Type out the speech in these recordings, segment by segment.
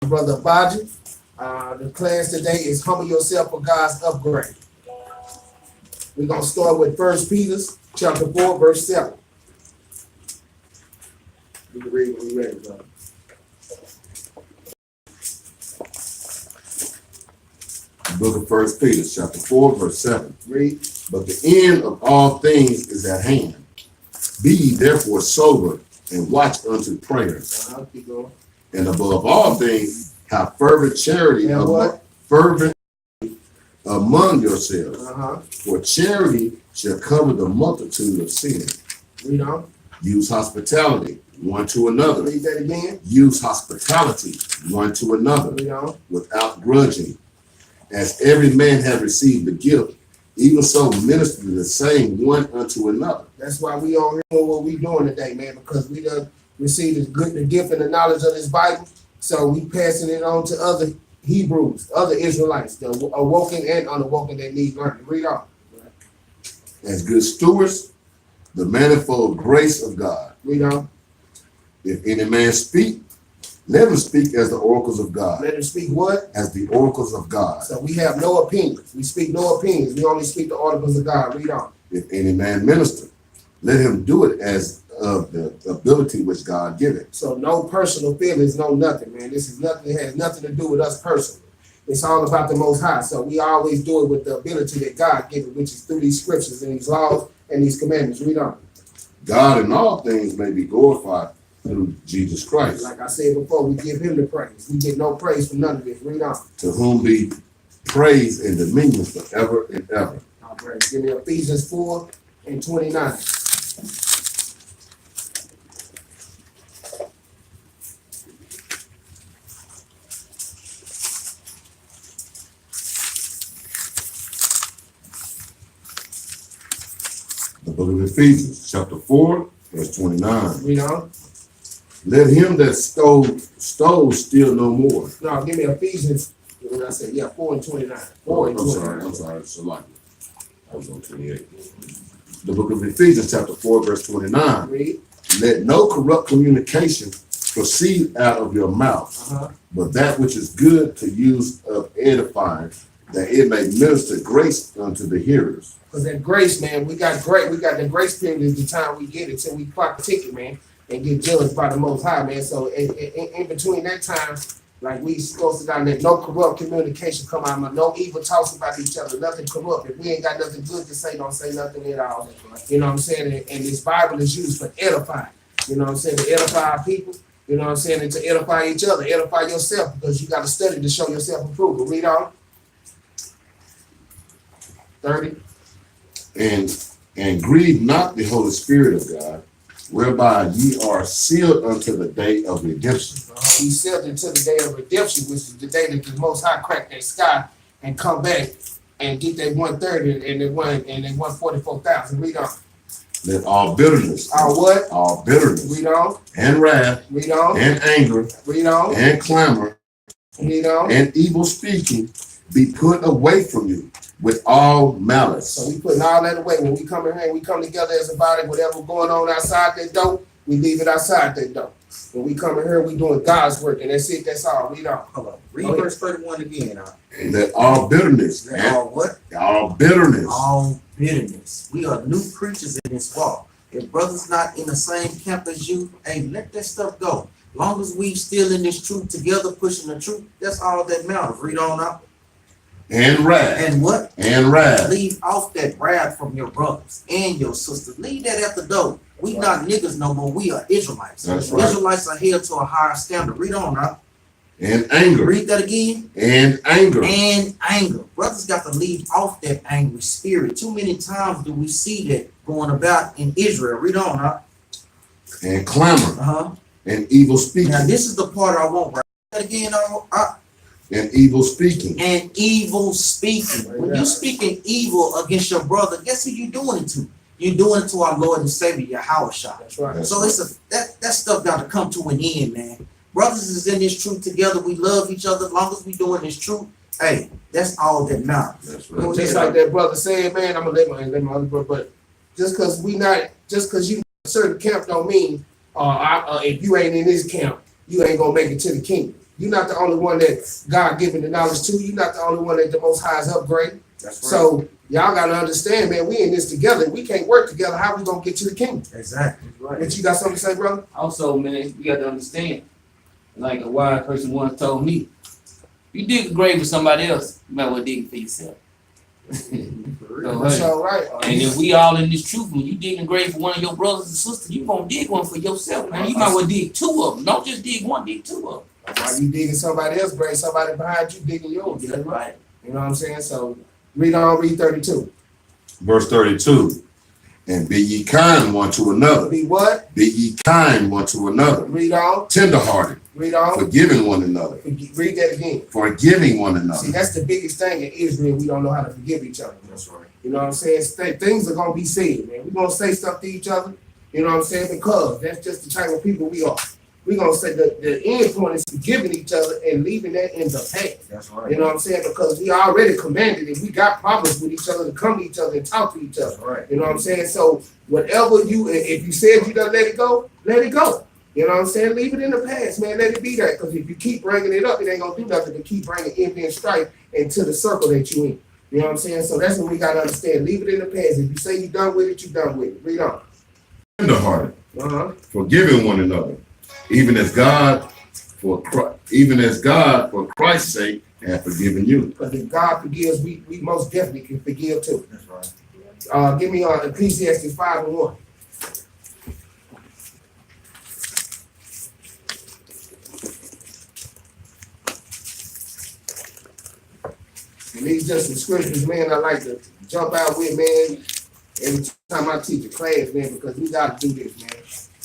Brother Baji. The class today is Humble Yourself for God's Upgrade. We're going to start with 1 Peter chapter 4, verse 7. You can read when you're ready, brother. Book of 1 Peter, chapter 4, verse 7. Read. But the end of all things is at hand. Be ye therefore sober, and watch unto prayers. Keep going. And above all things, have fervent charity And what? among yourselves. Uh-huh. For charity shall cover the multitude of sins. Read on. Use hospitality one to another. Read that again. Use hospitality one to another Read on. without grudging. As every man have received the gift, even so minister the same one unto another. That's why we on here doing what we doing today, man, because we done received the gift and the knowledge of this Bible. So we passing it on to other Hebrews, other Israelites, the awoken and unawoken that need learning. Read on. As good stewards, the manifold grace of God. Read on. If any man speak, let him speak as the oracles of God. Let him speak what? As the oracles of God. So we have no opinions. We speak no opinions. We only speak the oracles of God. Read on. If any man minister, let him do it as of the ability which God giveth. So no personal feelings, no nothing, man. This is nothing. It has nothing to do with us personally. It's all about the Most High. So we always do it with the ability that God gives, which is through these scriptures and these laws and these commandments. Read on. God in all things may be glorified through Jesus Christ. Like I said before, we give him the praise. We get no praise for none of this. Read on. To whom be praise and dominion forever and ever. All right. Give me Ephesians 4 and 29. The book of Ephesians, chapter 4, verse 29. Read on. Let him that stole steal no more. No, give me Ephesians. What did I say? Yeah, 4 and 29. 4 and 29. I'm sorry, it's a lot. I was on 28. The book of Ephesians, chapter 4, verse 29. Read. Let no corrupt communication proceed out of your mouth, but that which is good to use of edifying, that it may minister grace unto the hearers. Because that grace, man, we got the grace period is the time we get it till we clock the ticket, man, and get judged by the Most High, man. So in between that time, like we supposed to not let no corrupt communication come out, no evil talks about each other, nothing corrupt. If we ain't got nothing good to say, don't say nothing at all. You know what I'm saying? And this Bible is used for edifying. You know what I'm saying? To edify our people. You know what I'm saying? And to edify each other, edify yourself, because you got to study to show yourself approval. Read on. 30. And grieve not the Holy Spirit of God, whereby ye are sealed unto the day of redemption. We sealed until the day of redemption, which is the day that the Most High crack that sky and come back and get that 130 and they 144,000. Read on. Let all bitterness, All what? all bitterness, Read on. and wrath, Read on. and anger, Read on. and clamor, Read on. and evil speaking be put away from you with all malice. So we putting all that away. When we come in here and we come together as a body, whatever going on outside that door, we leave it outside that door. When we come in here, we doing God's work, and that's it. That's all. Read on. Hold on. Read verse 31 again. And let all bitterness, Let all what? all bitterness, All bitterness. We are new creatures in this walk. If brother's not in the same camp as you, hey, let that stuff go. Long as we still in this truth together, pushing the truth, that's all that matters. Read on up. and wrath, And what? and wrath. Leave off that wrath from your brothers and your sisters. Leave that at the door. We not niggas no more. We are Israelites. That's right. Israelites are held to a higher standard. Read on up. And anger, Read that again. and anger, And anger. Brothers got to leave off that angry spirit. Too many times do we see that going about in Israel. Read on, huh? and clamor, Uh-huh. and evil speaking, Now this is the part I want. Right that again, and evil speaking. and evil speaking. When you speaking evil against your brother, guess who you doing it to? You're doing it to our Lord and Savior, Yahushua. That's right. So that stuff got to come to an end, man. Brothers is in this truth together. We love each other. As long as we doing this truth, hey, that's all that matters. That's Go right. Just ahead. like that brother said, man, I'm gonna let my other brother, but just because you a certain camp don't mean if you ain't in this camp, you ain't gonna make it to the kingdom. You're not the only one that God given the knowledge to. You're not the only one that the Most High is upgrading. That's right. So y'all gotta understand, man, we in this together. We can't work together. How we gonna get to the kingdom? Exactly. But you got something to say, brother? Also, man, you got to understand, like a wise person once told me, you dig a grave for somebody else, you might well dig it for yourself. So, That's hey, all right. and if we all in this truth, when you dig a grave for one of your brothers and sisters, you gonna dig one for yourself, man. You might well dig two of them. Don't just dig one, dig two of them. While you digging somebody else's grave, somebody behind you digging yours. That's right. You know what I'm saying? So read 32. Verse 32. And be ye kind one to another. Be what? Be ye kind one to another. Read on. Tenderhearted, Read on. forgiving one another. Read that again. Forgiving one See, another. that's the biggest thing in Israel. We don't know how to forgive each other. That's right. You know what I'm saying? Things are gonna be said, man. We're gonna say stuff to each other. You know what I'm saying? Because that's just the type of people we are. We're gonna say the end point is forgiving each other and leaving that in the past. That's right. You know what I'm saying? Because we already commanded it. We got problems with each other to come to each other and talk to each other. That's right. You know what I'm saying? So whatever if you said you done let it go, let it go. You know what I'm saying? Leave it in the past, man. Let it be that. Because if you keep bringing it up, it ain't gonna do nothing to keep bringing envy and strife into the circle that you in. You know what I'm saying? So that's what we gotta understand. Leave it in the past. If you say you done with it, you done with it. Read on. Tenderhearted, Uh-huh. forgiving one another, even as God for Christ's sake have forgiven you. Because if God forgives, we most definitely can forgive too. That's right. Give me Ecclesiastes 5:1. And these just some scriptures, man, I like to jump out with, man, every time I teach a class, man, because we got to do this, man.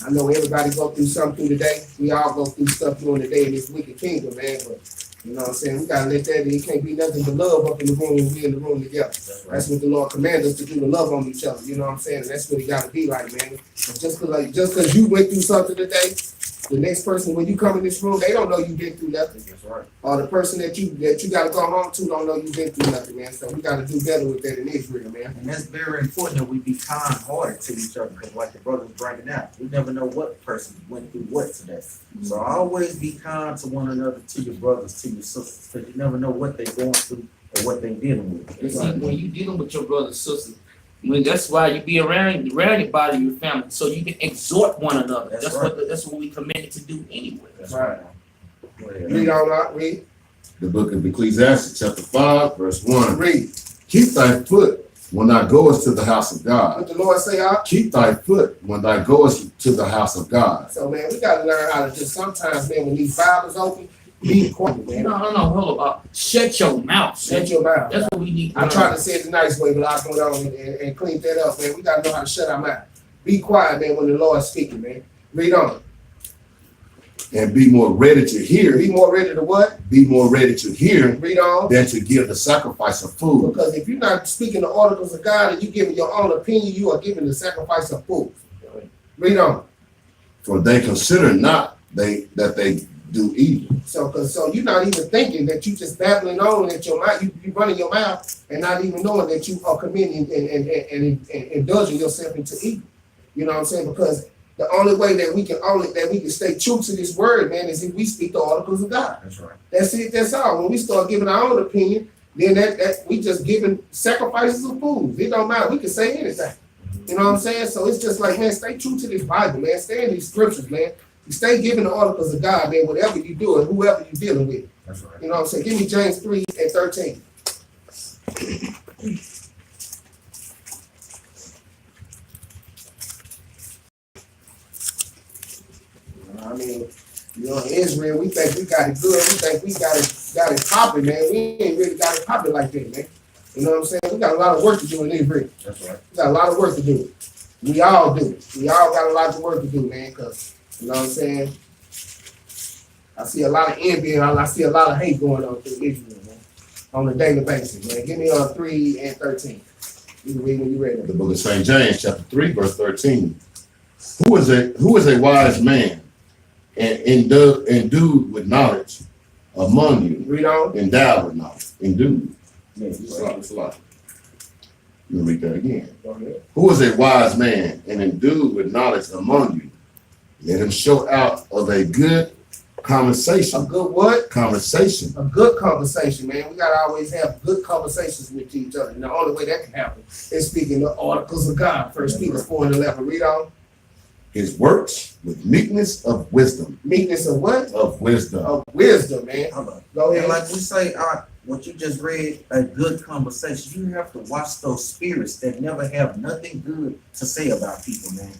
I know everybody go through something through the day. We all go through stuff during the day in this wicked kingdom, man, but you know what I'm saying? We got to let that, it can't be nothing but love up in the room when we in the room together. That's right. That's what the Lord commands us to do, to love on each other. You know what I'm saying? And that's what it got to be like, man. And just because you went through something today, the next person, when you come in this room, they don't know you've been through nothing. That's right. Or the person that you got to go home to don't know you've been through nothing, man. So we got to do better with that in Israel, man. And that's very important that we be kind-hearted to each other, because like the brother was bringing out, we never know what person went through what today. So always be kind to one another, to your brothers, to your sisters, because you never know what they're going through or what they're dealing with. And see, when you dealing with your brothers and sisters, that's why you be around your body, your family, so you can exhort one another. That's That's what we commanded to do anyway. That's right. Go ahead. Read on out, read. The book of Ecclesiastes, chapter 5, verse 1. Read. Keep thy foot when thou goest to the house of God. What the Lord say, out. Keep thy foot when thou goest to the house of God. So, man, we got to learn how to just sometimes, man, when these Bibles open, be quiet, man. No, hold up. Shut your mouth. Shut your mouth. That's what we need. I tried to say it the nice way, but I'll go down and clean that up, man. We got to know how to shut our mouth. Be quiet, man, when the Lord's speaking, man. Read on. And be more ready to hear. Be more ready to what? Be more ready to hear Read on. than to give the sacrifice of food. Because if you're not speaking the oracles of God and you giving your own opinion, you are giving the sacrifice of fools. Read on. For they consider not that they do evil. So you're not even thinking that you just babbling on at your mouth. You running your mouth and not even knowing that you are committing and indulging yourself into evil. You know what I'm saying? Because the only way that we can stay true to this word, man, is if we speak the oracles of God. That's right. That's it. That's all. When we start giving our own opinion, then that we just giving sacrifices of fools. It don't matter. We can say anything. You know what I'm saying? So it's just like, man, stay true to this Bible, man. Stay in these scriptures, man. You stay giving the oracles of God, man, whatever you do and whoever you're dealing with. That's right. You know what I'm saying? Give me James 3:13. I mean, you know, in Israel, we think we got it good. We think we got it popping, man. We ain't really got it popping like that, man. You know what I'm saying? We got a lot of work to do in Israel. That's right. We got a lot of work to do. We all do. We all got a lot of work to do, man, because, you know what I'm saying? I see a lot of envy and I see a lot of hate going on through Israel, man, on a daily basis, man. Give me 3:13. You can read when you're ready. The book of St. James, chapter 3, verse 13. Who is a wise man and endued with knowledge among you? Read on. Endowed with knowledge. Endued. Yeah, It's a lot. Let me read that again. Go ahead. Who is a wise man and endued with knowledge among you? Let him show out of a good Conversation. A good what? Conversation. A good conversation, man. We gotta always have good conversations with each other. And the only way that can happen is speaking the articles of God. 1 Peter 4:11. Read on. His works with meekness of wisdom. Meekness of what? Of wisdom. Of wisdom, man. Hold on. Go And ahead. like we say, what you just read, a good conversation, you have to watch those spirits that never have nothing good to say about people, man.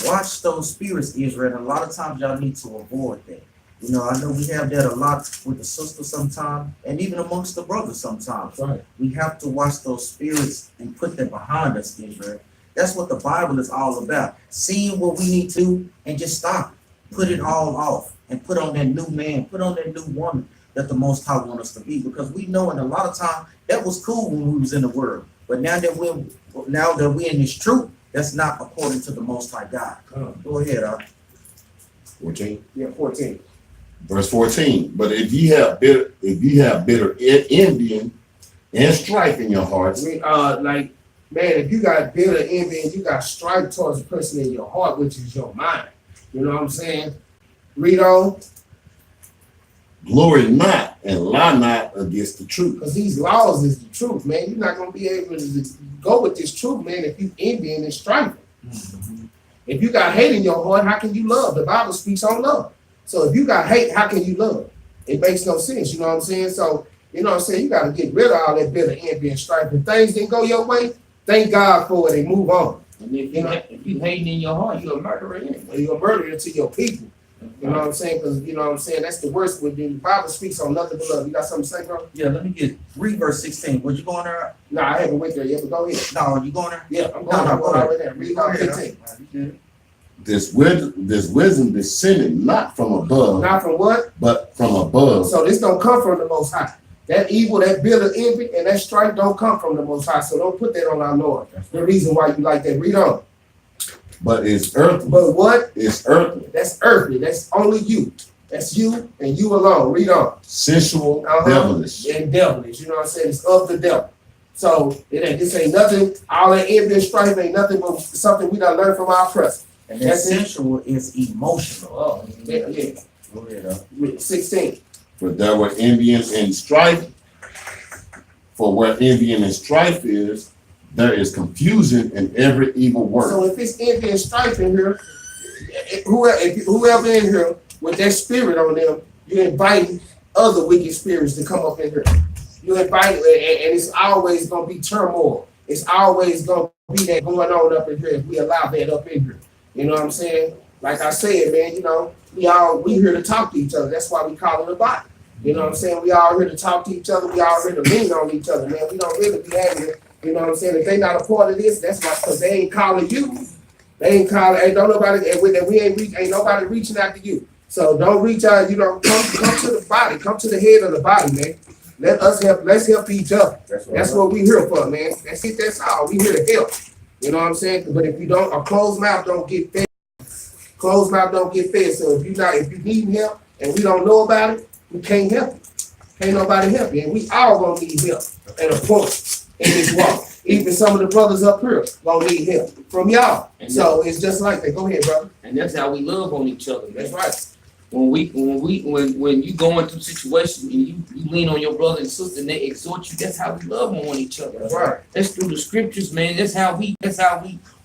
Watch those spirits, Israel. And a lot of times y'all need to avoid that. You know, I know we have that a lot with the sisters sometimes, and even amongst the brothers sometimes. Right. We have to watch those spirits and put them behind us, Israel. That's what the Bible is all about. Seeing what we need to do and just stop. Put it all off and put on that new man, put on that new woman that the Most High want us to be. Because we know in a lot of time that was cool when we was in the world. But now that we're in this truth, that's not according to the Most High God. Go ahead, 14. Yeah, 14. Verse 14. But if ye have bitter envy and strife in your hearts, Like, man, if you got bitter envy and you got strife towards the person in your heart, which is your mind, you know what I'm saying? Read on, glory not and lie not against the truth. because these laws is the truth, man. You're not gonna be able to go with this truth, man, if you envying and striving. If you got hate in your heart, how can you love? The Bible speaks on love. So if you got hate, how can you love? It makes no sense, you know what I'm saying? So, you know what I'm saying? You got to get rid of all that bitter envy and strife. If things didn't go your way, thank God for it and move on. And if you hating in your heart, you're a murderer anyway. You're a murderer to your people. You know what I'm saying? Because, you know what I'm saying? That's the worst. When the Bible speaks on nothing but love. You got something to say, bro? Yeah, let me read verse 16. Was you going there? No, I haven't went there yet, but go ahead. No, you going there? Yeah, I'm No, going. no, I'm go going ahead. right there. Read Go on ahead, 15. You good. This wisdom descended not from above, Not from what? but from above. So this don't come from the Most High. That evil, that bitter envy, and that strife don't come from the Most High. So don't put that on our Lord. The reason why you like that. Read on. But it's earthly. But what? It's earthly, That's earthly. That's only you. That's you and you alone. Read on. sensual, Uh-huh. devilish. And devilish. You know what I'm saying? It's of the devil. So this ain't nothing. All that envy and strife ain't nothing but something we done learned from our oppressor. And that That's it. sensual is emotional. Oh, yeah. Go ahead, 16. For there were envying and strife. For where envying and strife is, there is confusion in every evil work. So if it's envy and strife in here, whoever in here with that spirit on them, you invite other wicked spirits to come up in here. You invite, and it's always gonna be turmoil. It's always gonna be that going on up in here if we allow that up in here. You know what I'm saying? Like I said, man, you know, we here to talk to each other. That's why we call it a body. You know what I'm saying? We all here to talk to each other. We all here to lean on each other, man. We don't really be having it. You know what I'm saying? If they not a part of this, that's why, because they ain't calling you. They ain't calling, ain't nobody, ain't nobody reaching out to you. So don't reach out, you know, come to the body, come to the head of the body, man. Let's help each other. That's what we here for, man. That's it, that's all. We here to help. You know what I'm saying? But if you don't, a closed mouth don't get fed. Closed mouth don't get fed. So if you need help and we don't know about it, we can't help you. Can't nobody help you. And we all gonna need help at a point in this walk. Even some of the brothers up here gonna need help from y'all. So it's just like that. Go ahead, brother. And that's how we love on each other. That's Man. right. When you going through situations and you lean on your brother and sister and they exhort you, that's how we love on each other. That's right. That's through the scriptures, man. That's how we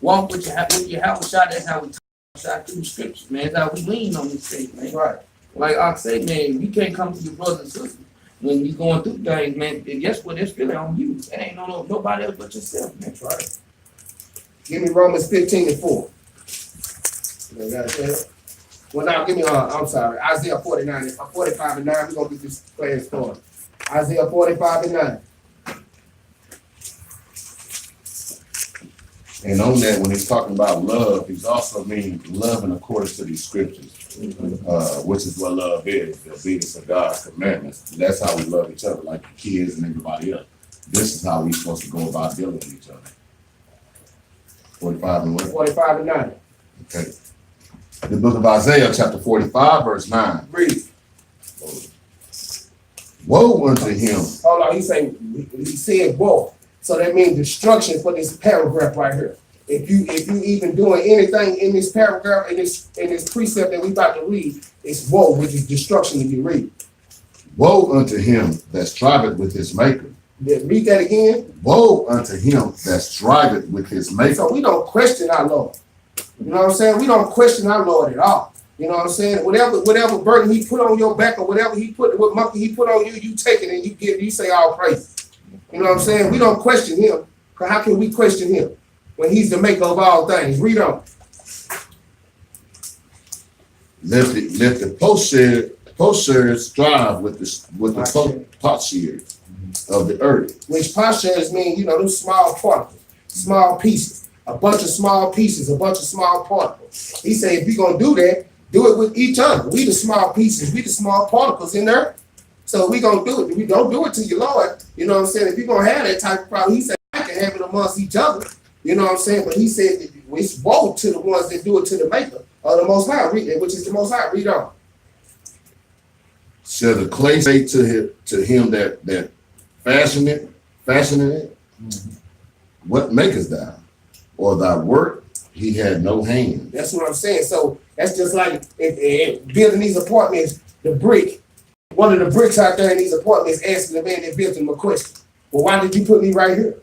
walk with your house shot. That's how we talk through the scriptures, man. That's how we lean on these things, man. That's right. Like I say, man, you can't come to your brothers and sisters when you going through things, man. And guess what? It's really on you. It ain't nobody else but yourself, man. That's right. Give me Romans 15:4. You got it? Well, now give me, I'm sorry, Isaiah 45 and 9. We're going to get this class started. Isaiah 45 and 9. And on that, when he's talking about love, he's also meaning love in accordance to these scriptures, which is what love is, the obedience of God's commandments. That's how we love each other, like the kids and everybody else. This is how we're supposed to go about dealing with each other. 45 and what? 45 and 9. Okay. The book of Isaiah, chapter 45, verse 9. Read. Woe unto him. Hold on, he said woe. So that means destruction for this paragraph right here. if you even doing anything in this paragraph, in this precept that we about to read, it's woe, which is destruction if you read. Woe unto him that striveth with his maker. Read that again. Woe unto him that striveth with his maker. So we don't question our Lord. You know what I'm saying? We don't question our Lord at all. You know what I'm saying? Whatever burden he put on your back or whatever what monkey he put on you, you take it and you say all praise. You know what I'm saying? We don't question him. Cause how can we question him when he's the maker of all things? Read on. Let the potsherds strive with the potsherds of the earth. Which potsherds mean, those small particles, small pieces, a bunch of small pieces, a bunch of small particles. He said, if you're gonna do that, do it with each other. We the small pieces, we the small particles in there. So we gonna do it. We don't do it to your Lord. You know what I'm saying? If you're gonna have that type of problem, he said, I can have it amongst each other. You know what I'm saying? But he said, it's woe to the ones that do it to the maker of the Most High, which is the Most High. Read on. Shall the clay say to him that fashioneth it, what makest thou? Or thy work he had no hand. That's what I'm saying. So that's just like if building these apartments, the brick, one of the bricks out there in these apartments asking the man that built them a question. Well, why did you put me right here?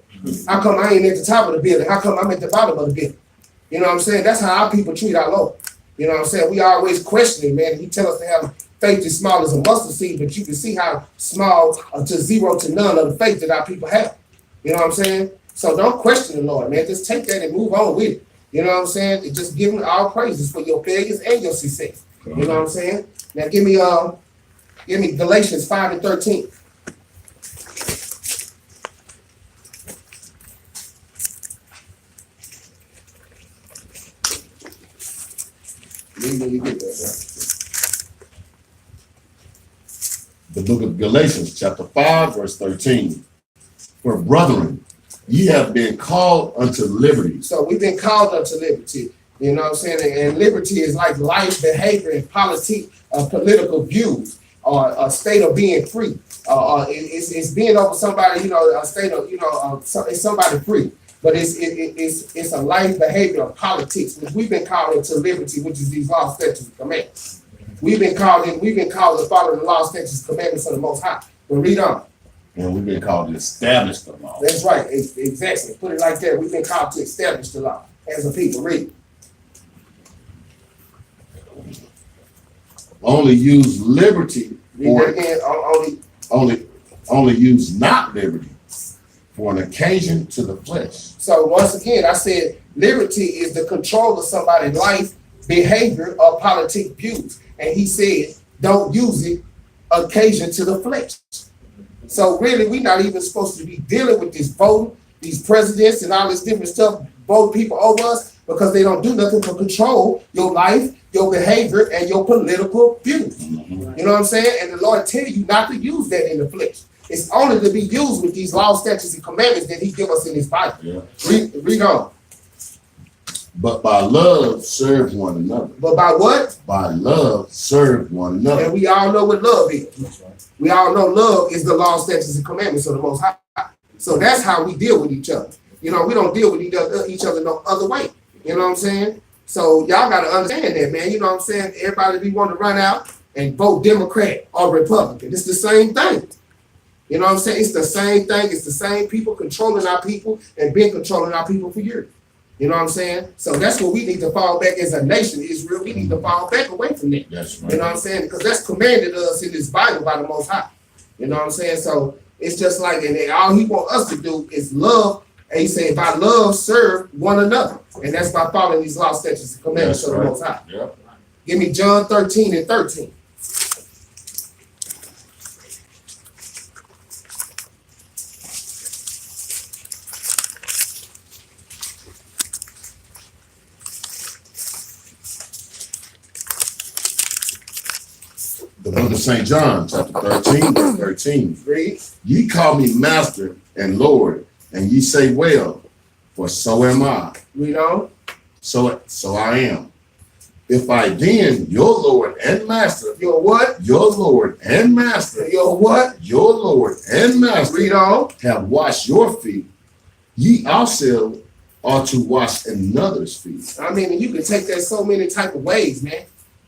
How come I ain't at the top of the building? How come I'm at the bottom of the building? You know what I'm saying? That's how our people treat our Lord. You know what I'm saying? We always question it, man. He tell us to have faith as small as a mustard seed, but you can see how small to zero to none of the faith that our people have. You know what I'm saying? So don't question the Lord, man. Just take that and move on with it. You know what I'm saying? And just give him all praises for your failures and your success. You know what I'm saying? Now give me Galatians 5:13. When you get that, The book of Galatians, chapter 5, verse 13. For brethren, ye have been called unto liberty. So we've been called unto liberty. You know what I'm saying? And liberty is like life, behavior, and political views, or a state of being free. It's being over somebody, a state of, it's somebody free. But it's a life, behavior, of politics, which we've been called into liberty, which is these laws, statutes, and commandments. We've been called to follow the laws, statutes, and commandments of the Most High. But read on. And we've been called to establish the law. That's right. Exactly. Put it like that. We've been called to establish the law as a people. Read. Only use liberty Read that again. only use not liberty for an occasion to the flesh. So once again, I said liberty is the control of somebody's life, behavior, or politic views. And he said, don't use it occasion to the flesh. So really, we're not even supposed to be dealing with this voting, these presidents and all this different stuff, vote people over us, because they don't do nothing to control your life, your behavior, and your political views. You know what I'm saying? And the Lord tell you not to use that in the flesh. It's only to be used with these laws, statutes, and commandments that he give us in his Bible. Yeah. Read on. But by love serve one another. But by what? By love serve one another. And we all know what love is. We all know love is the law, statutes, and commandments of the Most High. So that's how we deal with each other. We don't deal with each other no other way. You know what I'm saying? So y'all got to understand that, man. You know what I'm saying? Everybody be want to run out and vote Democrat or Republican. It's the same thing. You know what I'm saying? It's the same thing. It's the same people controlling our people and been controlling our people for years. You know what I'm saying? So that's what we need to fall back as a nation, Israel. We need to fall back away from that. That's right. You know what I'm saying? Because that's commanded us in this Bible by the Most High. You know what I'm saying? So it's just like, and all he wants us to do is love. And he said, by love, serve one another. And that's by following these laws, statutes, and commandments of the Most High. Yep. Give me John 13:13. The book of St. John, chapter 13, verse 13. Read. Ye call me master and Lord, and ye say, well, for so am I. Read on. So I am. If I then, your Lord and master, Your what? your Lord and master, Your what? your Lord and master, Read on. have washed your feet, ye also or to wash another's feet. I mean, you can take that so many type of ways, man.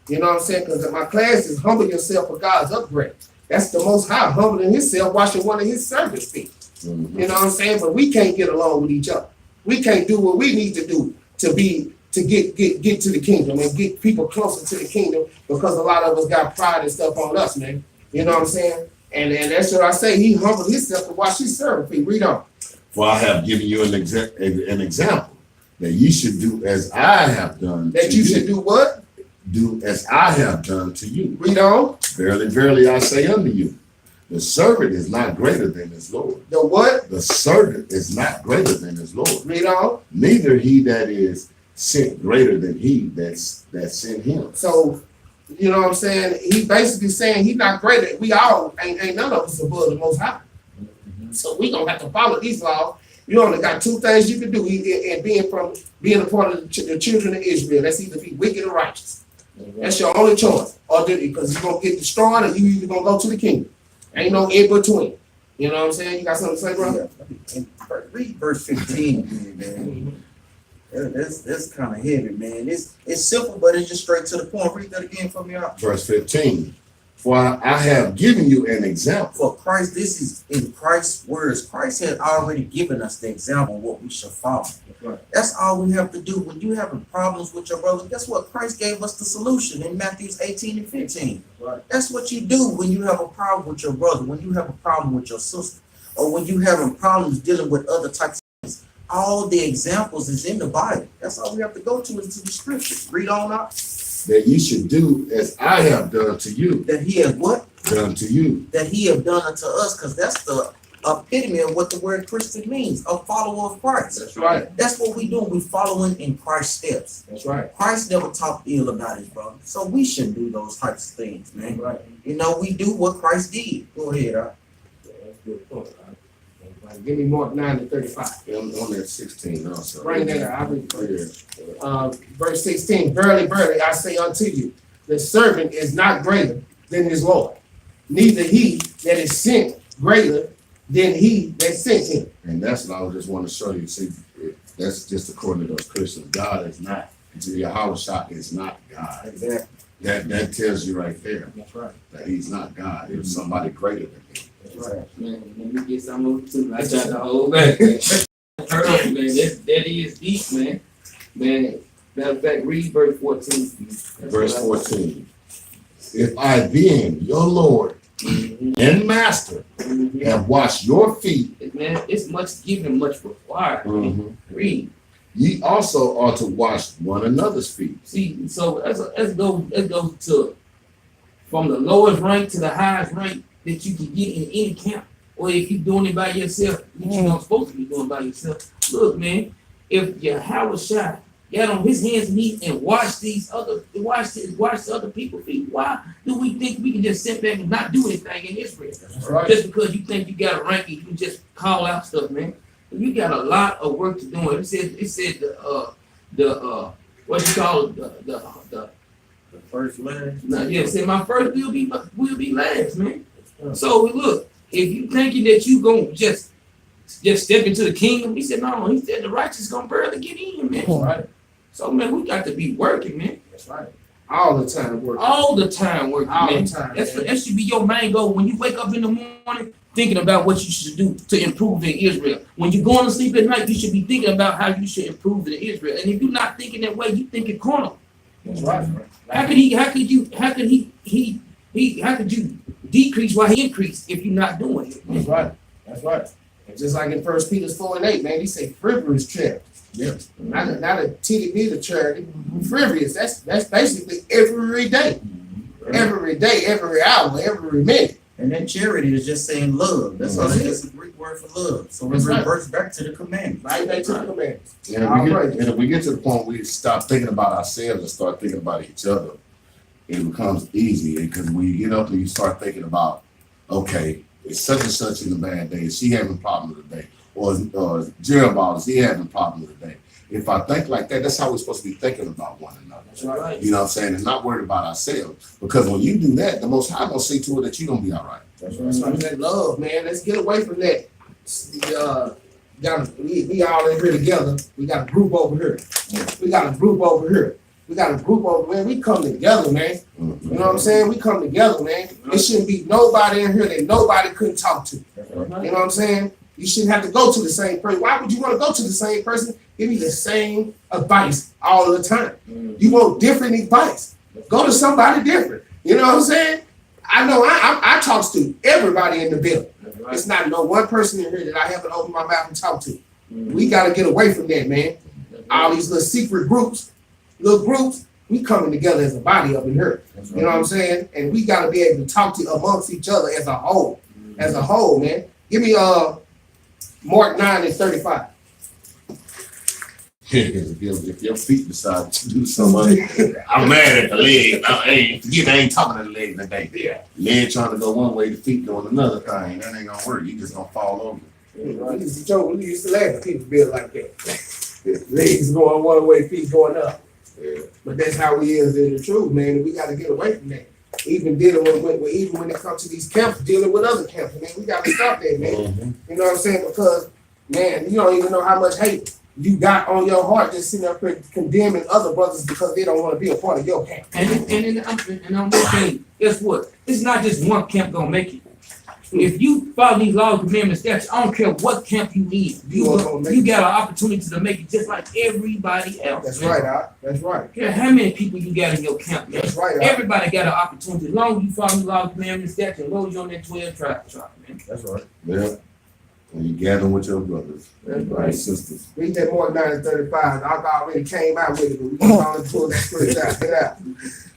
You know what I'm saying? Because my class is humble yourself for God's upgrade. That's the Most High humbling himself, washing one of his servants' feet. Mhm. You know what I'm saying? But we can't get along with each other. We can't do what we need to do to get to the kingdom and get people closer to the kingdom, because a lot of us got pride and stuff on us, man. You know what I'm saying? And that's what I say. He humbled himself to wash his servant feet. Read on. For I have given you an example that you should do as I have done. That to you should do what? Do as I have done to you. Read on. Verily, verily, I say unto you, the servant is not greater than his Lord. The what? The servant is not greater than his Lord. Read on. Neither he that is sent greater than he that sent him. So, you know what I'm saying? He basically saying he not greater. We all ain't none of us above the Most High. So we gonna have to follow these laws. You only got two things you can do in being a part of the children of Israel. That's either be wicked or righteous. That's your only choice. Or because you're gonna get destroyed, or you either gonna go to the kingdom. Ain't no in between. You know what I'm saying? You got something to say, bro? Read verse 15 again, man. That's kind of heavy, man. It's simple, but it's just straight to the point. Read that again for me out. Verse 15. For I have given you an example. For Christ, this is in Christ's words. Christ had already given us the example of what we should follow. Right. That's all we have to do. When you having problems with your brother, guess what? Christ gave us the solution in Matthew 18 and 15. Right. That's what you do when you have a problem with your brother, when you have a problem with your sister, or when you having problems dealing with other types of things. All the examples is in the Bible. That's all we have to go to is to the scriptures. Read on out. That you should do as I have done to you. That he has what? Done to you. That he have done unto us, because that's the epitome of what the word Christian means, a follower of Christ. That's right. That's what we do. We following in Christ's steps. That's right. Christ never talked ill about his brother. So we shouldn't do those types of things, man. Right. You know, we do what Christ did. Go ahead, That's a good point. Like, give me Mark 9:35. On that 16 also. Bring that out. I'll read for you. Yeah. Verse 16. Verily, verily, I say unto you, the servant is not greater than his Lord, neither he that is sent greater than he that sent him. And that's what I was just want to show you. See, that's just according to those Christians. God is not. Yahushua is not God. Exactly. That tells you right there That's right. that he's not God. There's somebody greater than him. That's right. Man, let me get some of it too. I tried to hold back. Man, that is deep, man. Man, matter of fact, read verse 14. Verse 14. If I then, your Lord and Master, have washed your feet, Man, it's much given, much required. Read. ye also ought to wash one another's feet. See, so let's go to from the lowest rank to the highest rank that you can get in any camp, or if you're doing it by yourself, which you're not supposed to be doing by yourself. Look, man, if Yahushua got on his hands and knees and wash the other people's feet, why do we think we can just sit back and not do anything in Israel? Right. Just because you think you got a rank and you can just call out stuff, man. You got a lot of work to do. It said the what you call it, the First last. yeah, it said my first will be last, man. So look, if you thinking that you gonna just step into the kingdom, he said no. He said the righteous gonna barely get in, man. Right. So man, we got to be working, man. That's right. All the time working. All the time working, All man. the time. That should be your main goal when you wake up in the morning, thinking about what you should do to improve in Israel. When you're going to sleep at night, you should be thinking about how you should improve in Israel. And if you're not thinking that way, you thinking carnal. That's right. How could you decrease while he increased if you're not doing it? That's right. That's right. And just like in 1 Peter 4:8, man, he said frivolous charity. Yeah. Not a titty bitty charity. Frivolous. That's basically every day. Every day, every hour, every minute. And then charity is just saying love. That's all. That's just a Greek word for love. So it That's right. reverts back to the commandments. Right back to the commandments. And if we get to the point we stop thinking about ourselves and start thinking about each other, it becomes easy. Because when you get up and you start thinking about, okay, it's such and such in a bad day, is she having problems today? Or Jeroboam, is he having problems today? If I think like that, that's how we're supposed to be thinking about one another. That's right. You know what I'm saying? And not worried about ourselves. Because when you do that, the Most High gonna see to it that you're gonna be all right. That's right. That love, man. Let's get away from that. we all in here together. We got a group over here. We got a group over here. We got a group over there. We come together, man. You know what I'm saying? We come together, man. There shouldn't be nobody in here that nobody couldn't talk to. You know what I'm saying? You shouldn't have to go to the same person. Why would you want to go to the same person? Give me the same advice all the time. You want different advice. Go to somebody different. You know what I'm saying? I know I talk to everybody in the building. It's not no one person in here that I haven't opened my mouth and talked to. We got to get away from that, man. All these little secret groups, we coming together as a body up in here. You know what I'm saying? And we got to be able to talk to amongst each other as a whole. As a whole, man. Give me Mark 9:35. If your feet decide to do something, I'm mad at the leg. I ain't talking to the leg today. Yeah. Leg trying to go one way, the feet going another thing. That ain't gonna work. You just gonna fall over. We used to joke, we used to laugh at people built like that. Legs going one way, feet going up. Yeah. But that's how we is in the truth, man. And we got to get away from that. Even dealing with even when it comes to these camps, dealing with other camps, man, we got to stop that, man. Mm-hmm. You know what I'm saying? Because, man, you don't even know how much hate you got on your heart just sitting up here condemning other brothers because they don't want to be a part of your camp. And I'm just saying, guess what? It's not just one camp gonna make it. If you follow these laws, commandments, statutes, I don't care what camp you in, you got an opportunity to make it just like everybody else. That's man. right, Doc. That's right. I don't care how many people you got in your camp, man. That's right, Doc. Everybody got an opportunity. As long as you follow the laws, commandments, statutes, as long as you're on that 12 tribe, man. That's right. Yeah. And you gather with your brothers. That's My right. sisters. Read that Mark 9:35. I already came out with it, but we can only pull that scripture out. Get out.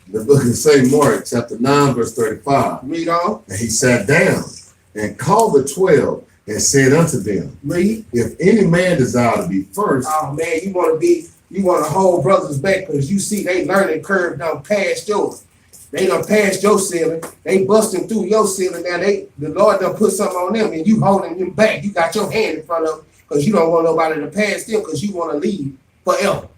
The book of St. Mark, chapter 9, verse 35. Read on. And he sat down and called the 12 and said unto them, Read. if any man desire to be first, Oh man, you want to hold brothers back because you see they learning curve done past yours. They done passed your ceiling. They busting through your ceiling. Now the Lord done put something on them and you holding them back. You got your hand in front of them because you don't want nobody to pass them because you want to leave forever.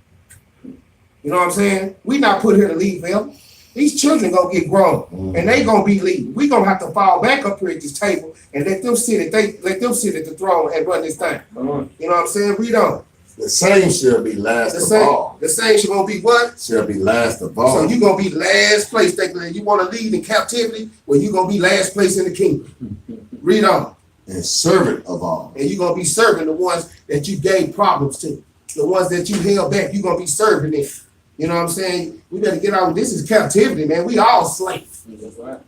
You know what I'm saying? We not put here to leave forever. These children gonna get grown and they gonna be leaving. We gonna have to fall back up here at this table and let them sit at the throne and run this thing. You know what I'm saying? Read on. the same shall be last of all. The same shall gonna be what? Shall be last of all. So you gonna be last place. You want to lead in captivity, well, you gonna be last place in the kingdom. Read on. And servant of all. And you gonna be serving the ones that you gave problems to, the ones that you held back. You gonna be serving them. You know what I'm saying? We better get out. This is captivity, man. We all slaves.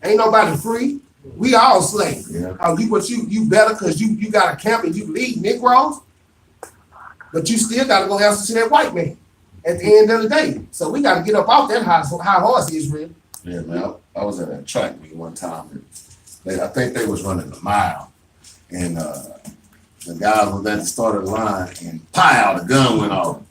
Ain't nobody free. We all slaves. Yeah. You better because you got a camp and you lead Negroes, but you still got to go answer to that white man at the end of the day. So we got to get up off that high horse, Israel. Yeah, man. I was at a track meet one time. And I think they was running a mile. And the guy was at the start of the line and pow, the gun went off.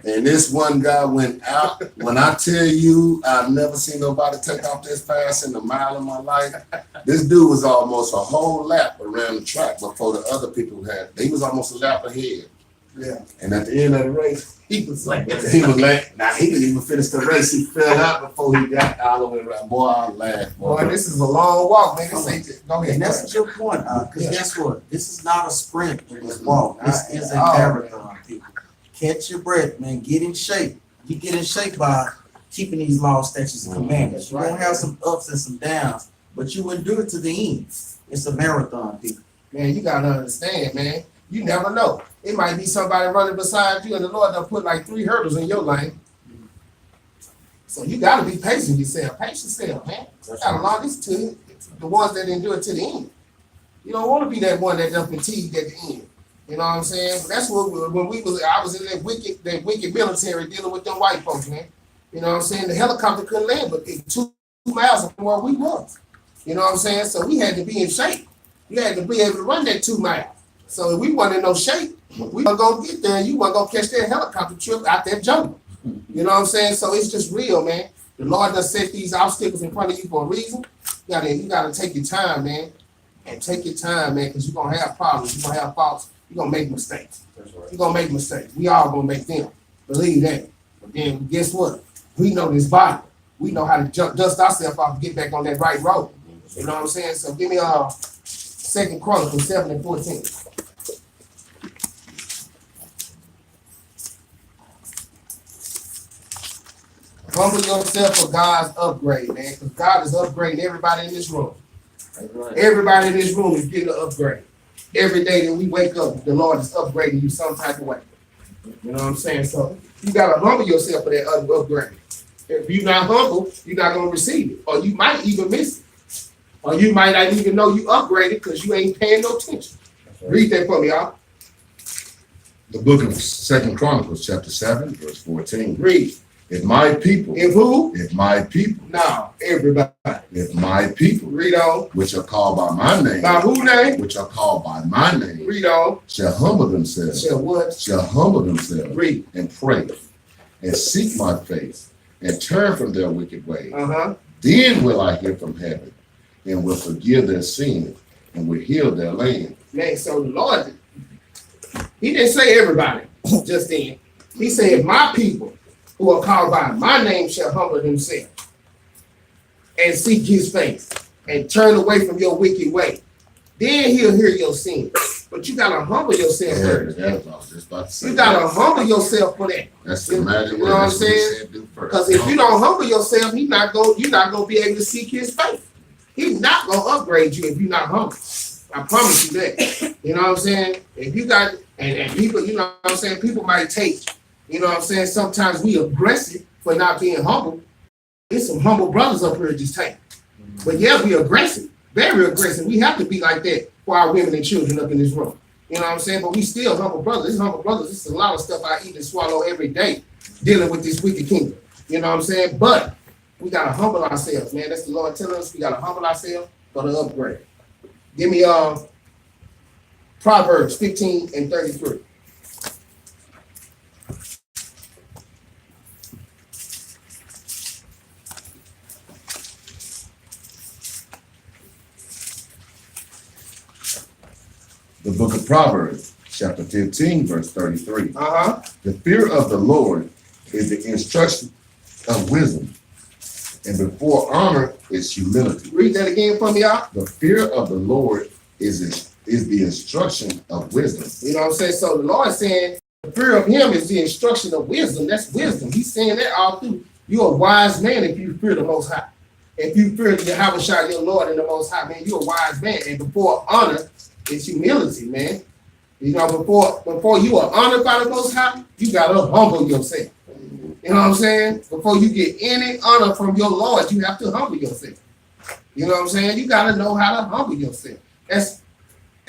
And this one guy went out. When I tell you, I've never seen nobody take off this fast in a mile in my life. This dude was almost a whole lap around the track before the other people had. He was almost a lap ahead. Yeah. And at the end of the race, He was like, he was like, now he didn't even finish the race. He fell out before he got all the way around. Boy, I laughed. boy, this is a long walk, man. Go ahead. And that's your point, because Yeah. guess what? This is not a sprint in this walk. This is a Oh, marathon, people. Catch your breath, man. Get in shape. You get in shape by keeping these laws, statutes, and commandments. You're gonna have some ups and some downs, but you endure it to the end. It's a marathon, people. Man, you gotta understand, man. You never know. It might be somebody running beside you, and the Lord done put like 3 hurdles in your lane. So you gotta be patient yourself. Pace yourself, man. You gotta allow this to the ones that endure to the end. You don't want to be that one that done fatigued at the end. You know what I'm saying? But that's what I was in that wicked military dealing with them white folks, man. You know what I'm saying? The helicopter couldn't land, but it 2 miles from where we was. You know what I'm saying? So we had to be in shape. We had to be able to run that 2 miles. So if we weren't in no shape, we weren't gonna get there and you weren't gonna catch that helicopter trip out that jungle. You know what I'm saying? So it's just real, man. The Lord does set these obstacles in front of you for a reason. You gotta take your time, man. And take your time, man, because you're gonna have problems, you're gonna have faults, you're gonna make mistakes. You're gonna make mistakes. We all gonna make them. Believe that. But then guess what? We know this Bible. We know how to dust ourselves off and get back on that right road. You know what I'm saying? So give me 2 Chronicles 7:14. Humble yourself for God's upgrade, man. Because God is upgrading everybody in this room. Everybody in this room is getting an upgrade. Every day that we wake up, the Lord is upgrading you some type of way. You know what I'm saying? So you gotta humble yourself for that upgrade. If you're not humble, you're not gonna receive it, or you might even miss it, or you might not even know you upgraded because you ain't paying no attention. Read that for me, y'all. The book of 2 Chronicles, chapter 7, verse 14. Read. If my people, If who? if my people, No, everybody. if my people, Read on. which are called by my name, By who name? which are called by my name, Read on. shall humble themselves, Shall what? shall humble themselves, Read. and pray, and seek my face, and turn from their wicked ways. Uh-huh. Then will I hear from heaven, and will forgive their sin, and will heal their land. Man, so the Lord, he didn't say everybody just then. He said, if my people who are called by my name shall humble themselves and seek his face and turn away from your wicked way, then he'll hear your sin. But you gotta humble yourself first. That's what I was just about to say. You gotta humble yourself for that. That's the magic You know word. what I'm That's what he saying? said, do first. Because if you don't humble yourself, you're not gonna be able to seek his face. He's not gonna upgrade you if you're not humble. I promise you that. You know what I'm saying? If you got and people, you know what I'm saying, people might take, you know what I'm saying, sometimes we aggressive for not being humble. There's some humble brothers up here just take. But yeah, we aggressive, very aggressive. We have to be like that for our women and children up in this room. You know what I'm saying? But we still humble brothers. This humble brothers, this is a lot of stuff I eat and swallow every day dealing with this wicked kingdom. You know what I'm saying? But we gotta humble ourselves, man. That's the Lord telling us we gotta humble ourselves for the upgrade. Give me Proverbs 15 and 33. The book of Proverbs, chapter 15, verse 33. Uh-huh. The fear of the Lord is the instruction of wisdom, and before honor is humility. Read that again for me, y'all. The fear of the Lord is the instruction of wisdom. You know what I'm saying? So the Lord is saying the fear of him is the instruction of wisdom. That's wisdom. He's saying that all through. You're a wise man if you fear the Most High. If you fear Yahweh, your Lord, and the Most High, man, you're a wise man. And before honor is humility, man. You know, before you are honored by the Most High, you gotta humble yourself. You know what I'm saying? Before you get any honor from your Lord, you have to humble yourself. You know what I'm saying? You gotta know how to humble yourself. That's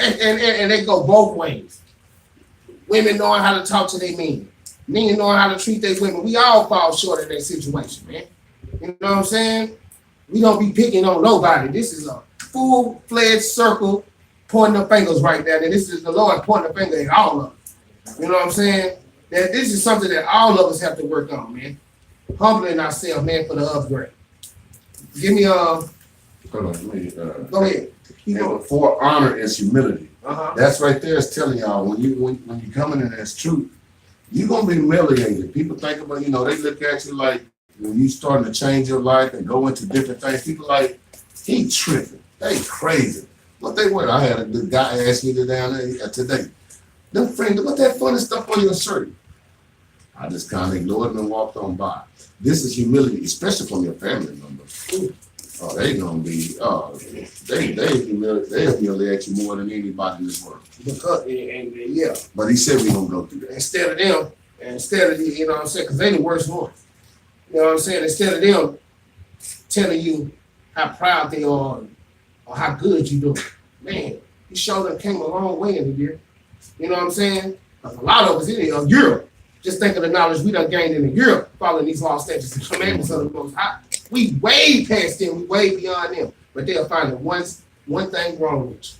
and they go both ways. Women knowing how to talk to their men knowing how to treat their women. We all fall short in that situation, man. You know what I'm saying? We don't be picking on nobody. This is a full-fledged circle pointing the fingers right there. And this is the Lord pointing the finger at all of us. You know what I'm saying? That this is something that all of us have to work on, man. Humbling ourselves, man, for the upgrade. Give me Hold on, let me, go ahead. Keep and going. before honor is humility. Uh-huh. That's right there is telling y'all when you coming in as truth, you're gonna be humiliated. People think about, you know, they look at you like when you starting to change your life and go into different things, people like, he tripping, they crazy. What they were, I had a good guy ask me down there today, them friends, what that funny stuff on your shirt? I just kind of ignored them and walked on by. This is humility, especially from your family members. Oh, they gonna be, they'll humiliate you more than anybody in this world. Because, and yeah, But he said we gonna go through that. instead of them, you know what I'm saying, because they the worst one. You know what I'm saying? Instead of them telling you how proud they are or how good you doing, man, you sure done came a long way in the year. You know what I'm saying? Because a lot of us in Europe, just think of the knowledge we done gained in Europe, following these laws, statutes, and commandments of the Most High. We way past them, we way beyond them. But they'll find the one thing wrong with you.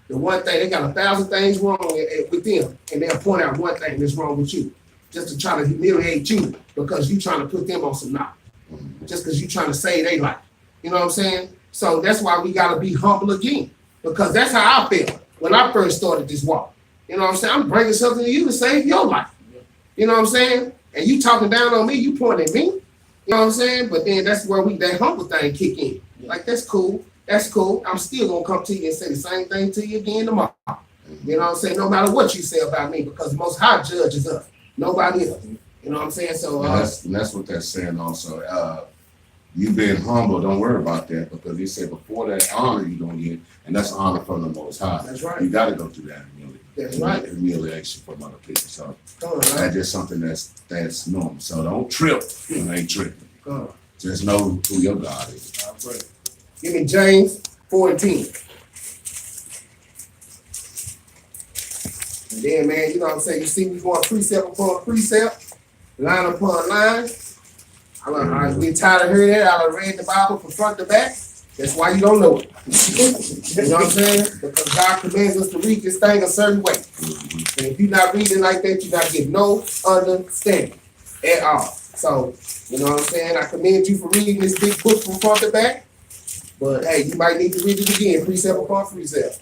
The one thing, they got 1,000 things wrong with them, and they'll point out one thing that's wrong with you, just to try to humiliate you because you trying to put them on some knot, just because you trying to save their life. You know what I'm saying? So that's why we got to be humble again, because that's how I felt when I first started this walk. You know what I'm saying? I'm bringing something to you to save your life. You know what I'm saying? And you talking down on me, you pointing at me. You know what I'm saying? But then that's where that humble thing kick in. Like, that's cool. That's cool. I'm still going to come to you and say the same thing to you again tomorrow. You know what I'm saying? No matter what you say about me, because the Most High judges us. Nobody else. You know what I'm saying? So And that's what that's saying also. You being humble, don't worry about that, because he said before that honor you gonna get, and that's honor from the Most High. that's right. You gotta go through that That's right. humiliation from other people. So Come on, man. that's just something that's normal. So don't trip when they tripping. Come on. Just know who your God is. I'll pray. Give me James 4:10. And then, man, you know what I'm saying? You see me going precept upon precept, line upon line. I get tired of hearing that. I done read the Bible from front to back. That's why you don't know it. You know what I'm saying? Because God commands us to read this thing a certain way. And if you're not reading like that, you're not getting no understanding at all. So, you know what I'm saying? I commend you for reading this big book from front to back. But hey, you might need to read it again, precept upon precept.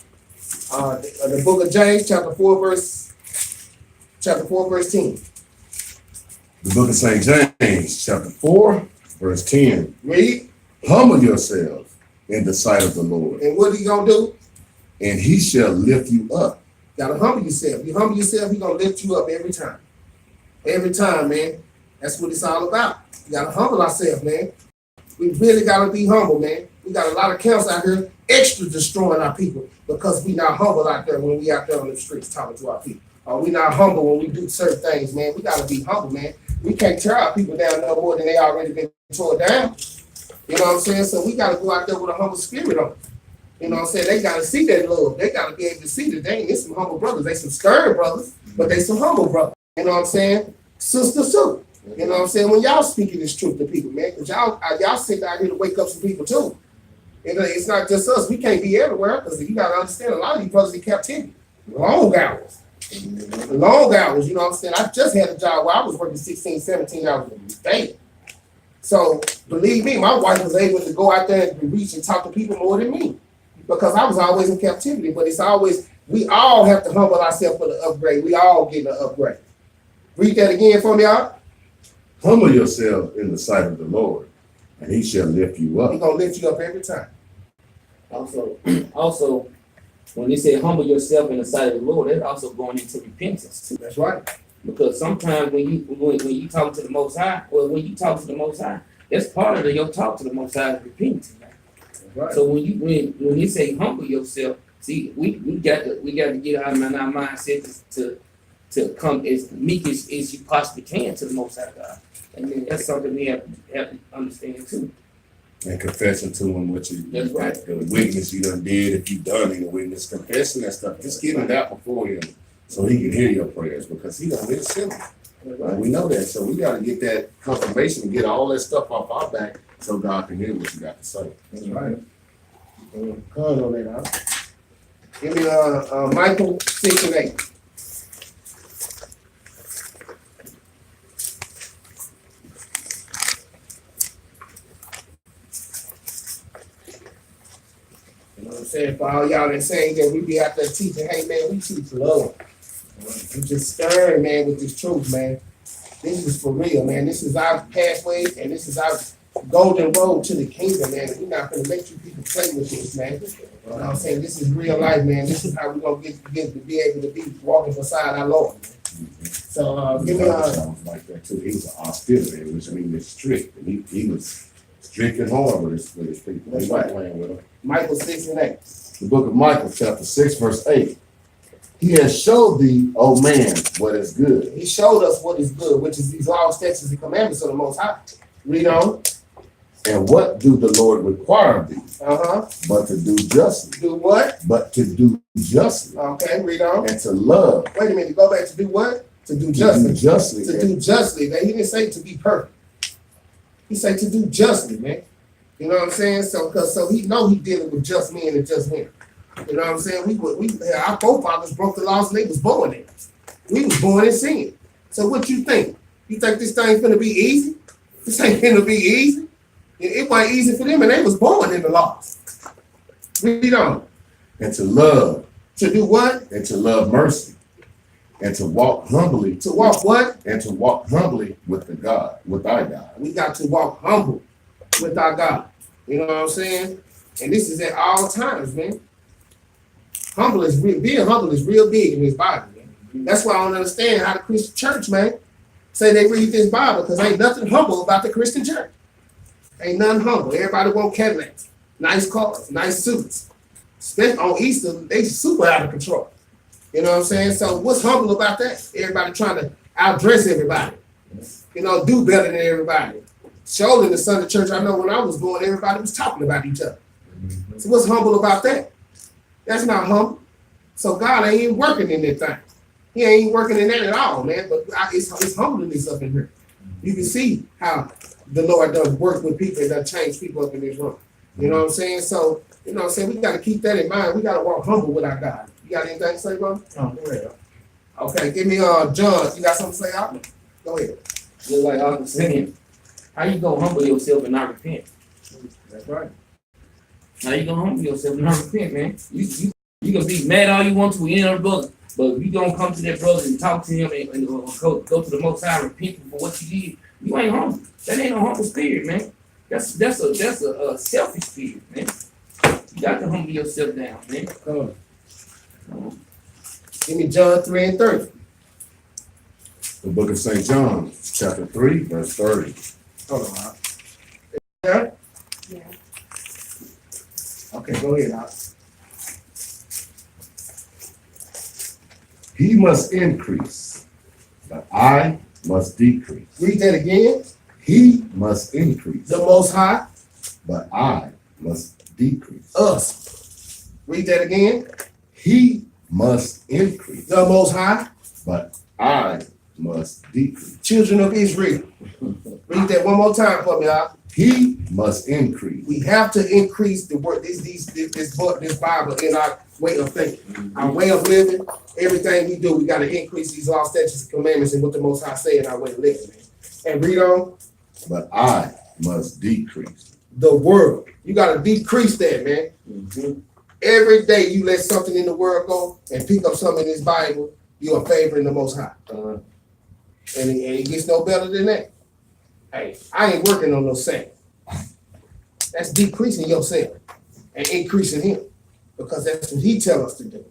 The book of James, chapter 4, verse 10. The book of St. James, chapter 4, verse 10. Read. Humble yourselves in the sight of the Lord, And what he gonna do? and he shall lift you up. Gotta humble yourself. You humble yourself, he gonna lift you up every time. Every time, man. That's what it's all about. You gotta humble ourselves, man. We really gotta be humble, man. We got a lot of camps out here extra destroying our people because we not humble out there when we out there on the streets talking to our people. Or we not humble when we do certain things, man. We gotta be humble, man. We can't tear our people down no more than they already been torn down. You know what I'm saying? So we gotta go out there with a humble spirit on. You know what I'm saying? They gotta see that love. They gotta be able to see that they ain't some humble brothers. They some stern brothers, but they some humble brothers. You know what I'm saying? Sister too. You know what I'm saying? When y'all speaking this truth to people, man, because y'all sit out here to wake up some people too. It's not just us. We can't be everywhere because you gotta understand a lot of these brothers in captivity. Long hours. Long hours, you know what I'm saying? I just had a job where I was working 16, 17 hours a day. So believe me, my wife was able to go out there and reach and talk to people more than me because I was always in captivity. But it's always, we all have to humble ourselves for the upgrade. We all getting an upgrade. Read that again for me, y'all. Humble yourself in the sight of the Lord, and he shall lift you He's up. gonna lift you up every time. Also, when they say humble yourself in the sight of the Lord, that's also going into repentance too. That's right. Because sometimes when you talk to the Most High, or when you talk to the Most High, that's part of your talk to the Most High is repentance. That's right. So when you say humble yourself, see, we got to get out of our mindset to come as meek as you possibly can to the Most High God, and then that's something we have to understand too. And confessing to him what you, That's right. the witness you done did, if you done any witness, confessing that stuff, just getting it out before him so he can hear your prayers because he done listen. And we know that, so we gotta get that confirmation and get all that stuff off our back so God can hear what you got to say. That's right. Come on that, huh? Give me Michael 6 and 8. You know what I'm saying? For all y'all that saying that we be out there teaching, hey man, we teach love. We just stirring, man, with this truth, man. This is for real, man. This is our pathway and this is our golden road to the kingdom, man. We're not gonna let you people play with this, man. You know what I'm saying? This is real life, man. This is how we're gonna get to be able to be walking beside our Lord. So give me Sounds like that too. He was an austere, which means it's strict. And he was strict and hard with his people. That's He right. wasn't playing with them. Michael 6 and 8. The book of Michael, chapter 6, verse 8. He has showed thee, O man, what is good. He showed us what is good, which is these laws, statutes, and commandments of the Most High. Read on. And what do the Lord require of thee? But to do justly. Do what? But to do justly. Okay, read on. And to love. Wait a minute, go back to do what? To do To justly. do justly. To do justly. He didn't say to be perfect. He said to do justly, man. You know what I'm saying? So he know he dealing with just men and just women. You know what I'm saying? Our forefathers broke the laws and they was born in. We was born in sin. So what you think? You think this thing's gonna be easy? This ain't gonna be easy. It wasn't easy for them and they was born in the laws. Read on. And to love. To do what? And to love mercy. And to walk humbly. To walk what? And to walk humbly with our God. We got to walk humble with our God. You know what I'm saying? And this is at all times, man. Being humble is real big in this Bible, man. That's why I don't understand how the Christian church, man, say they read this Bible, because ain't nothing humble about the Christian church. Ain't nothing humble. Everybody want Cadillacs, nice cars, nice suits. Especially on Easter, they super out of control. You know what I'm saying? So what's humble about that? Everybody trying to outdress everybody. You know, do better than everybody. Surely in the Sunday church, I know when I was going, everybody was talking about each other. So what's humble about that? That's not humble. So God ain't even working in that thing. He ain't working in that at all, man. But it's humbleness up in here. You can see how the Lord does work with people and does change people up in this room. You know what I'm saying? So, you know what I'm saying? We got to keep that in mind. We got to walk humble with our God. You got anything to say, bro? Oh, go ahead. Okay, give me John. You got something to say, Out? Go ahead. Just like I was saying, how you gonna humble yourself and not repent? That's right. How you gonna humble yourself and not repent, man? You can be mad all you want to with any other brother, but if you don't come to that brother and talk to him and go to the Most High and repent for what you did, you ain't humble. That ain't no humble spirit, man. That's a selfish spirit, man. You got to humble yourself down, man. Come on. Give me John 3:30. The book of St. John, chapter 3, verse 30. Hold on, Out. Yeah? Yeah. Okay, go ahead, Out. He must increase, but I must decrease. Read that again. He must increase, The Most High, but I must decrease. us. Read that again. He must increase, The Most High, but I must decrease. children of Israel. Read that one more time for me, Out. He must increase. We have to increase the word, this book, this Bible in our way of thinking, our way of living. Everything we do, we got to increase these law, statutes, and commandments and what the Most High say in our way of living. Man. And read on. But I must decrease. The world. You got to decrease that, man. Mm-hmm. Every day you let something in the world go and pick up something in this Bible, you are favoring the Most High. And it gets no better than that. Hey, I ain't working on no saint. That's decreasing yourself and increasing him, because that's what he tell us to do.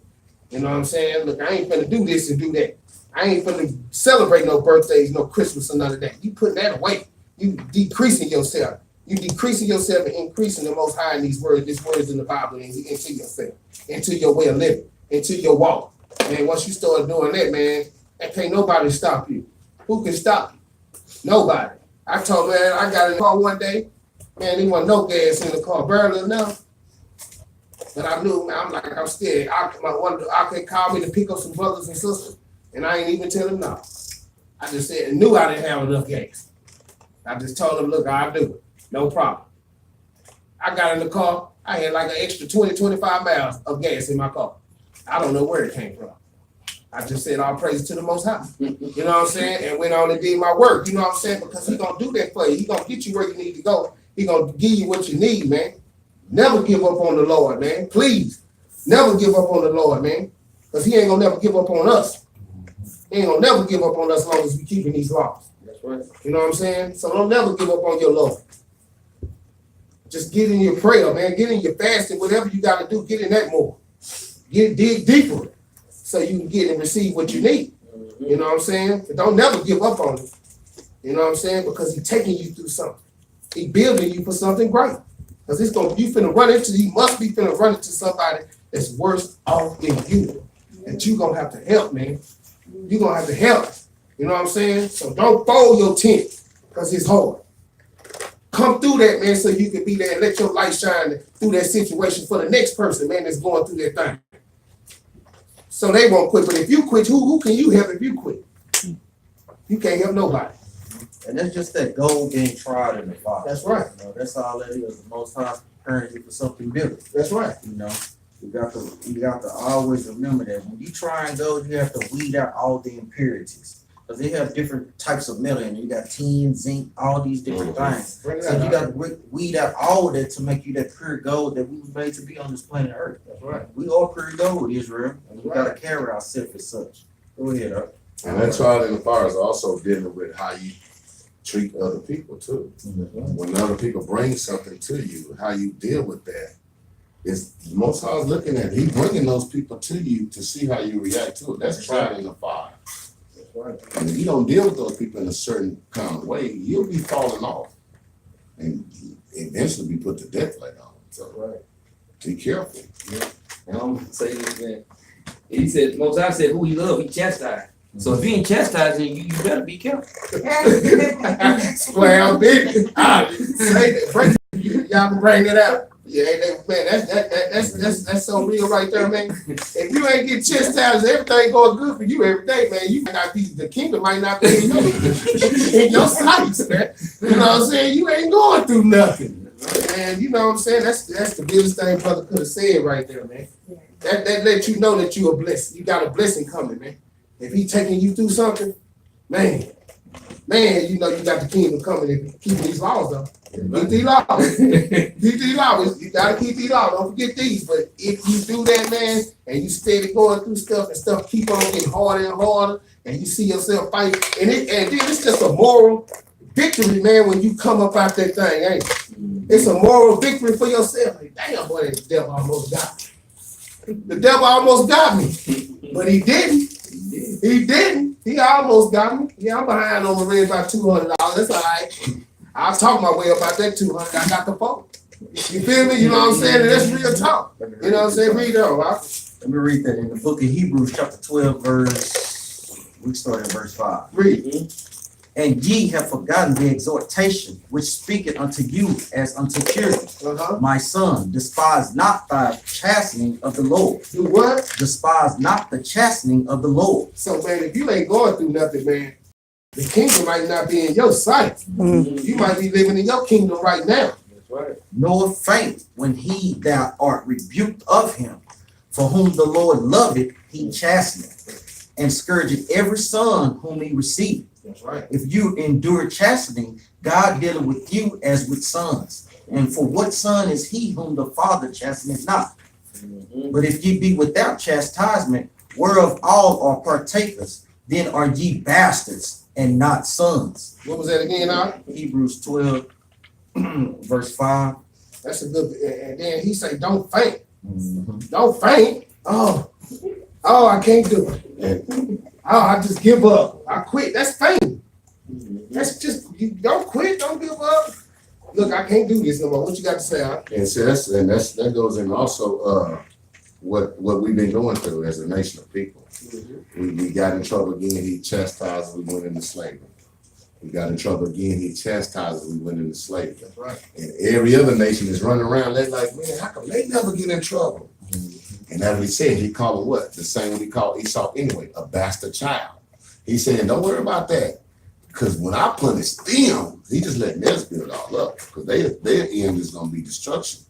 You know what I'm saying? Look, I ain't finna do this and do that. I ain't finna celebrate no birthdays, no Christmas or none of that. You putting that away. You decreasing yourself. You decreasing yourself and increasing the Most High in these words in the Bible into yourself, into your way of living, into your walk. And once you start doing that, man, and can't nobody stop you. Who can stop you? Nobody. I told man, I got in the car one day, man, there wasn't no gas in the car, barely enough. But I knew, man, I'm scared. I could call me to pick up some brothers and sisters, and I ain't even tell them no. I just said, knew I didn't have enough gas. I just told them, look, I'll do it. No problem. I got in the car, I had like an extra 20, 25 miles of gas in my car. I don't know where it came from. I just said all praise to the Most High. You know what I'm saying? And went on and did my work. You know what I'm saying? Because he gonna do that for you. He gonna get you where you need to go. He gonna give you what you need, man. Never give up on the Lord, man. Please. Never give up on the Lord, man. Because he ain't gonna never give up on us. He ain't gonna never give up on us as long as we keeping these laws. That's right. You know what I'm saying? So don't never give up on your Lord. Just get in your prayer, man. Get in your fasting, whatever you gotta do, get in that more. Dig deeper so you can get and receive what you need. You know what I'm saying? But don't never give up on it. You know what I'm saying? Because he's taking you through something. He building you for something great. Because you must be finna run into somebody that's worse off than you. That you gonna have to help, man. You gonna have to help. You know what I'm saying? So don't fold your tent, because it's hard. Come through that, man, so you can be there and let your light shine through that situation for the next person, man, that's going through that thing. So they won't quit. But if you quit, who can you help if you quit? You can't help nobody. And that's just that gold getting tried in the fire. That's right. You know, that's all that is. The Most High preparing you for something bigger. That's right. You know, you got to always remember that when you try and go, you have to weed out all the impurities. Because they have different types of metal, and you got tin, zinc, all these different things. Bring it So you out. got to weed out all of that to make you that pure gold that we was made to be on this planet Earth. That's right. We are pure gold, Israel, and we Right. got to carry ourselves as such. Go ahead, And that trial in the fire is also dealing with how you treat other people too. When other people bring something to you, how you deal with that. Is Most High looking at, he bringing those people to you to see how you react to it. That's trial in the fire. And if you don't deal with those people in a certain kind of way, you'll be falling off and eventually be put to death later on. So be careful. And I'm gonna say this, man. He said, Most High said, who he love, he chastised. So if he ain't chastising you, you better be careful. Well, baby, say that, y'all can bring it out. Yeah, man, that's so real right there, man. If you ain't get chastised, everything going good for you every day, man. You might not be, the kingdom might not be in your sights, man. You know what I'm saying? You ain't going through nothing. And you know what I'm saying? That's the biggest thing brother could have said right there, man. That let you know that you a blessing. You got a blessing coming, man. If he taking you through something, man, you know you got the kingdom coming if you keep these laws though. Keep these laws. Keep these laws. You gotta keep these laws. Don't forget these. But if you do that, man, and you steady going through stuff and stuff keep on getting harder and harder, and you see yourself fight, and then it's just a moral victory, man, when you come up out that thing, ain't it? It's a moral victory for yourself. Like, damn, boy, the devil almost got me. The devil almost got me. But he didn't. He didn't. He almost got me. Yeah, I'm behind on the red by $200. That's all right. I'll talk my way about that 200. I got the phone. You feel me? You know what I'm saying? And that's real talk. You know what I'm saying? Read it on, right? Let me read that in the book of Hebrews, chapter 12, we start in verse 5. Read. And ye have forgotten the exhortation which speaketh unto you as unto children. My son, despise not the chastening of the Lord. Do what? Despise not the chastening of the Lord. So, man, if you ain't going through nothing, man, the kingdom might not be in your sight. You might be living in your kingdom right now. That's right. Nor faint when thou art rebuked of him. For whom the Lord loveth, he chasteneth, and scourgeth every son whom he receiveth. That's right. If you endure chastening, God dealeth with you as with sons. And for what son is he whom the Father chasteneth not? But if ye be without chastisement, whereof all are partakers, then are ye bastards and not sons. What was that again, Al? Hebrews 12, verse 5. That's a good, and then he say, don't faint. Don't faint. Oh, I can't do it. Oh, I just give up. I quit. That's fainting. That's just, you don't quit, don't give up. Look, I can't do this no more. What you got to say, Al? And so that goes in also what we've been going through as a nation of people. We got in trouble again, he chastised, we went into slavery. We got in trouble again, he chastised, we went into slavery. That's right. And every other nation is running around, they're like, man, how come they never get in trouble? And that's what he said, he called him what? The same one he called Esau anyway, a bastard child. He said, don't worry about that. Because when I punish them, he just letting theirs build all up. Because their end is going to be destruction.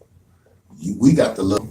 We got to look.